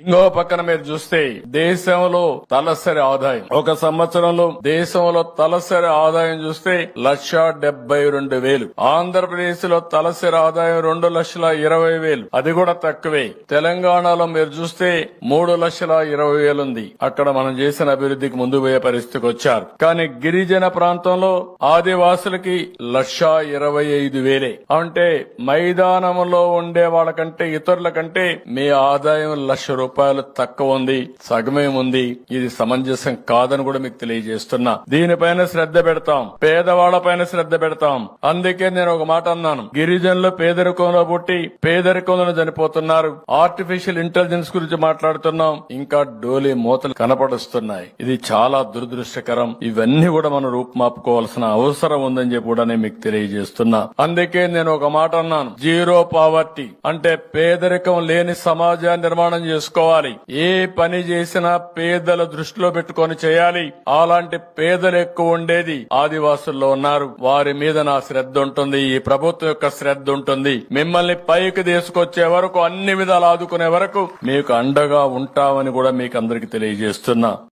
ఇంకో పక్కన మీరు చూస్తే దేశంలో తలసరి ఆదాయం ఒక సంవత్సరంలో దేశంలో తలసరి ఆదాయం చూస్తే 1,72,000. ఆంధ్రప్రదేశ్ లో తలసరి ఆదాయం 2,20,000. అది కూడా తక్కువే. తెలంగాణలో మీరు చూస్తే 3,20,000 ఉంది. అక్కడ మనం చేసిన అభివృద్ధికి ముందు పోయే పరిస్థితికి వచ్చారు. కానీ గిరిజన ప్రాంతంలో ఆదివాసులకి 1,25,000. అంటే మైదానంలో ఉండే వాళ్ళకంటే ఇతరుల కంటే మీ ఆదాయం ₹1,00,000 తక్కువ ఉంది, సగమే ఉంది. ఇది సమంజసం కాదని కూడా మీకు తెలియజేస్తున్నా. దీనిపైన శ్రద్ధ పెడతాం, పేదవాళ్లపైన శ్రద్ధ పెడతాం. అందుకే నేను ఒక మాట అన్నాను, గిరిజనులు పేదరికంలో పుట్టి పేదరికంలో చనిపోతున్నారు. ఆర్టిఫిషియల్ ఇంటెలిజెన్స్ గురించి మాట్లాడుతున్నాం, ఇంకా డోలీ మూతలు కనపడుస్తున్నాయి. ఇది చాలా దురదృష్టకరం. ఇవన్నీ కూడా మనం రూపుమాపుకోవాల్సిన అవసరం ఉందని చెప్పి కూడా నేను మీకు తెలియజేస్తున్నా. అందుకే నేను ఒక మాట అన్నాను, జీరో పావర్టీ అంటే పేదరికం లేని సమాజాన్ని నిర్మాణం చేసుకోవాలి. ఏ పని చేసినా పేదల దృష్టిలో పెట్టుకొని చేయాలి. అలాంటి పేదలు ఎక్కువ ఉండేది ఆదివాసుల్లో ఉన్నారు. వారి మీద నా శ్రద్ధ ఉంటుంది, ఈ ప్రభుత్వం యొక్క శ్రద్ధ ఉంటుంది. మిమ్మల్ని పైకి తీసుకొచ్చే వరకు, అన్ని విధాలు ఆదుకునే వరకు మీకు అండగా ఉంటామని కూడా మీకు అందరికి తెలియజేస్తున్నా.